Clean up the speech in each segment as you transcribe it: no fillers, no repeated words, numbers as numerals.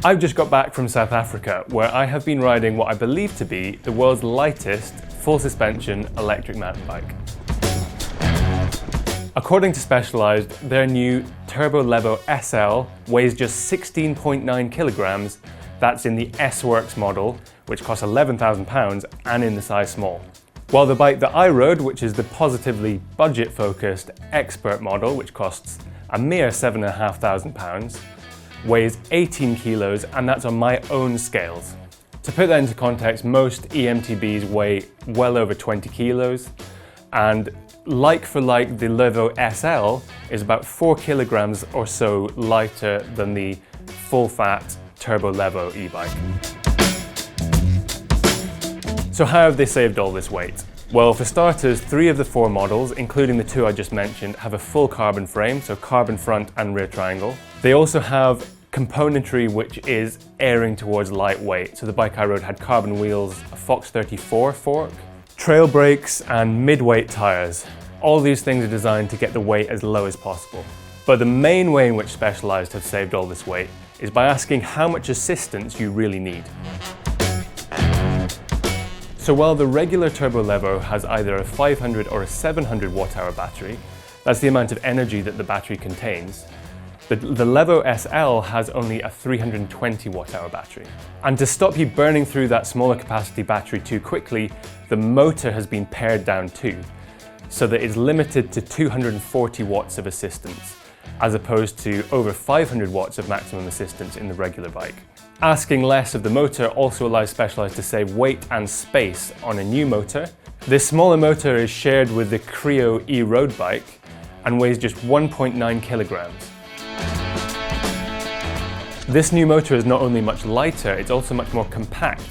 I've just got back from South Africa, where I have been riding what I believe to be the world's lightest full suspension electric mountain bike. According to Specialized, their new Turbo Levo SL weighs just 16.9 kilograms. That's in the S-Works model, which costs £11,000 and in the size small. While the bike that I rode, which is the positively budget-focused Expert model, which costs a mere £7,500, weighs 18 kilos, and that's on my own scales. To put that into context, most eMTBs weigh well over 20 kilos, and like for like, the Levo SL is about 4 kilograms or so lighter than the full-fat Turbo Levo e-bike. So how have they saved all this weight? Well, for starters, 3 of the 4 models, including the 2 I just mentioned, have a full carbon frame, so carbon front and rear triangle. They also have componentry which is airing towards lightweight. So the bike I rode had carbon wheels, a Fox 34 fork, trail brakes and mid-weight tires. All these things are designed to get the weight as low as possible. But the main way in which Specialized have saved all this weight is by asking how much assistance you really need. So while the regular Turbo Levo has either a 500 or a 700 watt-hour battery, that's the amount of energy that the battery contains, the Levo SL has only a 320 watt-hour battery. And to stop you burning through that smaller capacity battery too quickly, the motor has been pared down too, so that it's limited to 240 watts of assistance, as opposed to over 500 watts of maximum assistance in the regular bike. Asking less of the motor also allows Specialized to save weight and space on a new motor. This smaller motor is shared with the Creo e-road bike and weighs just 1.9 kilograms. This new motor is not only much lighter, it's also much more compact,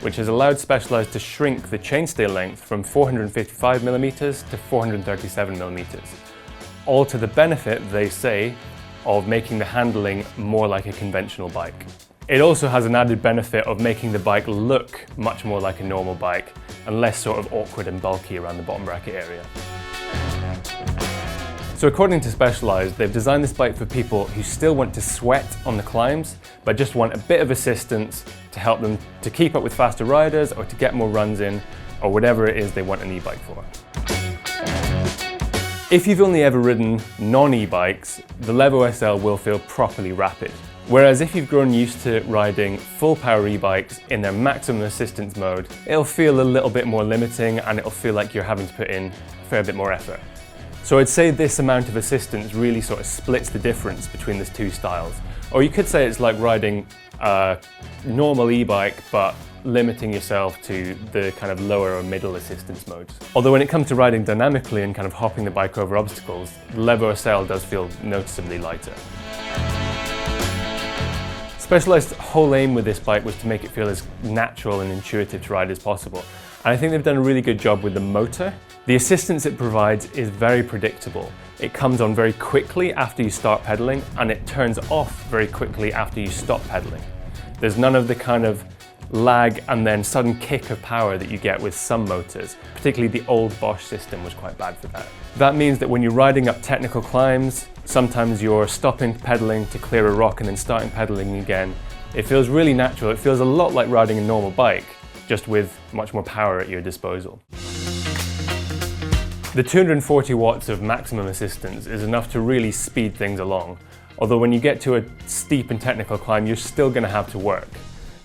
which has allowed Specialized to shrink the chainstay length from 455mm to 437mm, all to the benefit, they say, of making the handling more like a conventional bike. It also has an added benefit of making the bike look much more like a normal bike and less sort of awkward and bulky around the bottom bracket area. So according to Specialized, they've designed this bike for people who still want to sweat on the climbs, but just want a bit of assistance to help them to keep up with faster riders or to get more runs in, or whatever it is they want an e-bike for. If you've only ever ridden non-e-bikes, the Levo SL will feel properly rapid. Whereas if you've grown used to riding full power e-bikes in their maximum assistance mode, it'll feel a little bit more limiting and it'll feel like you're having to put in a fair bit more effort. So I'd say this amount of assistance really sort of splits the difference between these two styles. Or you could say it's like riding a normal e-bike but limiting yourself to the kind of lower or middle assistance modes. Although when it comes to riding dynamically and kind of hopping the bike over obstacles, the Levo SL does feel noticeably lighter. Specialized's whole aim with this bike was to make it feel as natural and intuitive to ride as possible. And I think they've done a really good job with the motor. The assistance it provides is very predictable. It comes on very quickly after you start pedaling and it turns off very quickly after you stop pedaling. There's none of the kind of lag and then sudden kick of power that you get with some motors. Particularly the old Bosch system was quite bad for that. That means that when you're riding up technical climbs, sometimes you're stopping pedaling to clear a rock and then starting pedaling again. It feels really natural. It feels a lot like riding a normal bike, just with much more power at your disposal. The 240 watts of maximum assistance is enough to really speed things along, although when you get to a steep and technical climb, you're still going to have to work.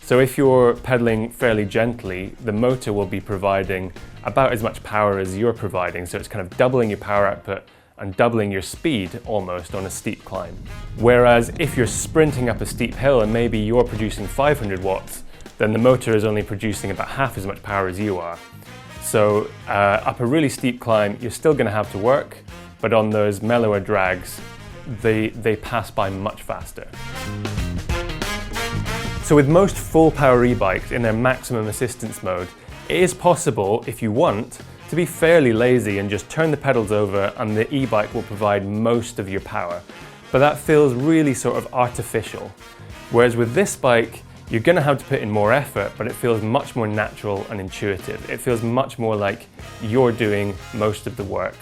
So if you're pedaling fairly gently, the motor will be providing about as much power as you're providing, so it's kind of doubling your power output and doubling your speed almost on a steep climb. Whereas if you're sprinting up a steep hill and maybe you're producing 500 watts, then the motor is only producing about half as much power as you are. So up a really steep climb, you're still going to have to work, but on those mellower drags, they pass by much faster. So with most full power e-bikes in their maximum assistance mode, it is possible, if you want, to be fairly lazy and just turn the pedals over and the e-bike will provide most of your power. But that feels really sort of artificial. Whereas with this bike, you're going to have to put in more effort, but it feels much more natural and intuitive. It feels much more like you're doing most of the work.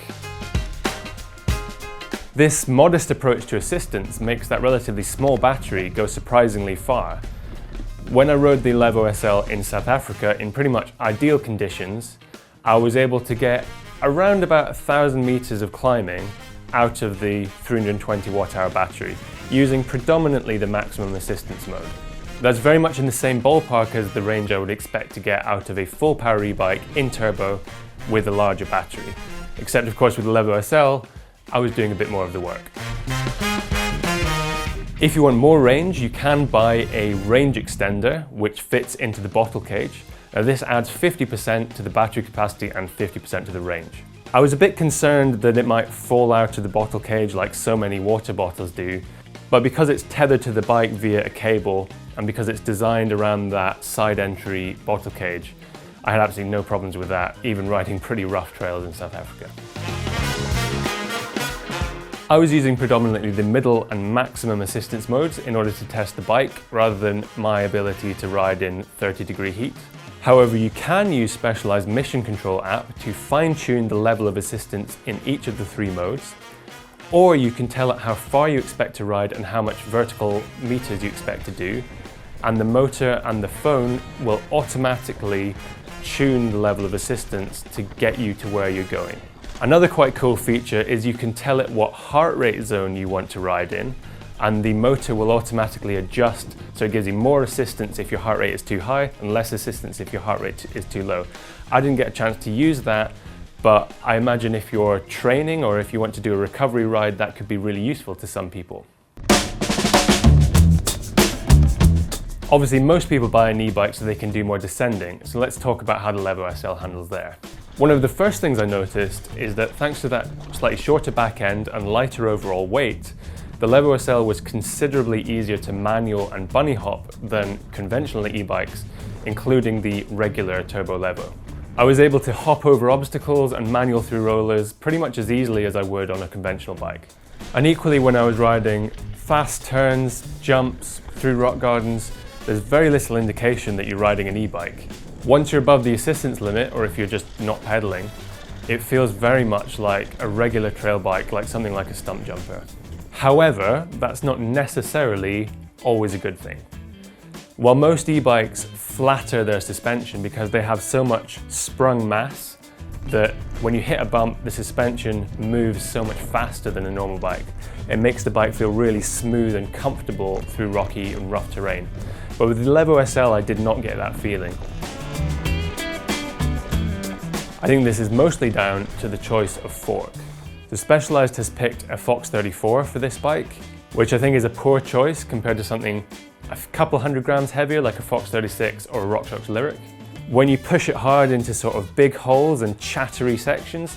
This modest approach to assistance makes that relatively small battery go surprisingly far. When I rode the Levo SL in South Africa in pretty much ideal conditions, I was able to get around about 1,000 meters of climbing out of the 320 watt-hour battery, using predominantly the maximum assistance mode. That's very much in the same ballpark as the range I would expect to get out of a full power e-bike in turbo with a larger battery. Except of course with the Levo SL, I was doing a bit more of the work. If you want more range, you can buy a range extender which fits into the bottle cage. Now this adds 50% to the battery capacity and 50% to the range. I was a bit concerned that it might fall out of the bottle cage like so many water bottles do, but because it's tethered to the bike via a cable and because it's designed around that side entry bottle cage, I had absolutely no problems with that, even riding pretty rough trails in South Africa. I was using predominantly the middle and maximum assistance modes in order to test the bike, rather than my ability to ride in 30-degree heat. However, you can use Specialized Mission Control app to fine-tune the level of assistance in each of the 3 modes, or you can tell it how far you expect to ride and how much vertical meters you expect to do, and the motor and the phone will automatically tune the level of assistance to get you to where you're going. Another quite cool feature is you can tell it what heart rate zone you want to ride in, and the motor will automatically adjust, so it gives you more assistance if your heart rate is too high and less assistance if your heart rate is too low. I didn't get a chance to use that, but I imagine if you're training or if you want to do a recovery ride, that could be really useful to some people. Obviously, most people buy an e-bike so they can do more descending, so let's talk about how the Levo SL handles there. One of the first things I noticed is that thanks to that slightly shorter back end and lighter overall weight, the Levo SL was considerably easier to manual and bunny hop than conventional e-bikes, including the regular Turbo Levo. I was able to hop over obstacles and manual through rollers pretty much as easily as I would on a conventional bike. And equally, when I was riding fast turns, jumps, through rock gardens, there's very little indication that you're riding an e-bike. Once you're above the assistance limit, or if you're just not pedaling, it feels very much like a regular trail bike, like something like a stump jumper. However, that's not necessarily always a good thing. While most e-bikes flatter their suspension because they have so much sprung mass that when you hit a bump, the suspension moves so much faster than a normal bike. It makes the bike feel really smooth and comfortable through rocky and rough terrain. But with the Levo SL, I did not get that feeling. I think this is mostly down to the choice of fork. The Specialized has picked a Fox 34 for this bike, which I think is a poor choice compared to something a couple hundred grams heavier like a Fox 36 or a RockShox Lyric. When you push it hard into sort of big holes and chattery sections,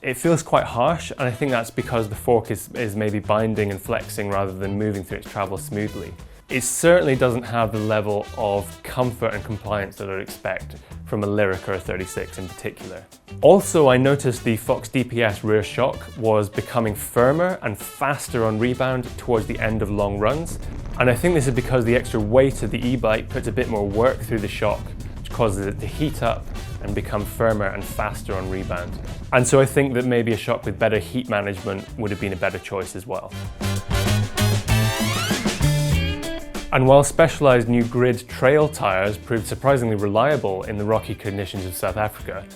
it feels quite harsh, and I think that's because the fork is maybe binding and flexing rather than moving through its travel smoothly. It certainly doesn't have the level of comfort and compliance that I'd expect from a Lyric or a 36 in particular. Also, I noticed the Fox DPS rear shock was becoming firmer and faster on rebound towards the end of long runs, and I think this is because the extra weight of the e-bike puts a bit more work through the shock, which causes it to heat up and become firmer and faster on rebound. And so I think that maybe a shock with better heat management would have been a better choice as well. And while Specialized new grid trail tyres proved surprisingly reliable in the rocky conditions of South Africa,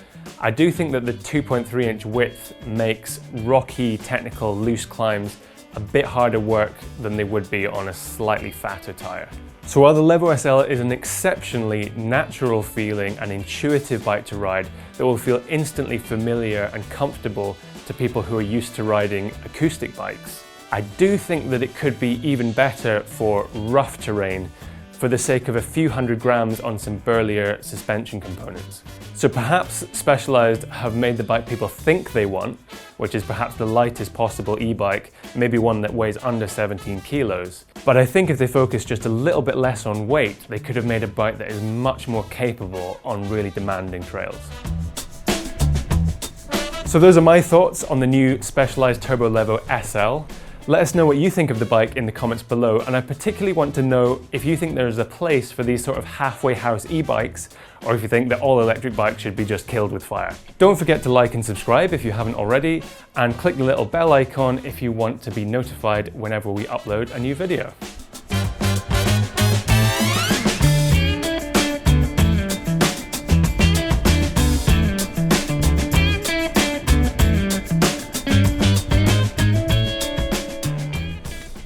I do think that the 2.3-inch width makes rocky, technical, loose climbs a bit harder work than they would be on a slightly fatter tyre. So while the Levo SL is an exceptionally natural feeling and intuitive bike to ride that will feel instantly familiar and comfortable to people who are used to riding acoustic bikes, I do think that it could be even better for rough terrain for the sake of a few hundred grams on some burlier suspension components. So perhaps Specialized have made the bike people think they want, which is perhaps the lightest possible e-bike, maybe one that weighs under 17 kilos. But I think if they focus just a little bit less on weight, they could have made a bike that is much more capable on really demanding trails. So those are my thoughts on the new Specialized Turbo Levo SL. Let us know what you think of the bike in the comments below, and I particularly want to know if you think there is a place for these sort of halfway house e-bikes, or if you think that all electric bikes should be just killed with fire. Don't forget to like and subscribe if you haven't already, and click the little bell icon if you want to be notified whenever we upload a new video.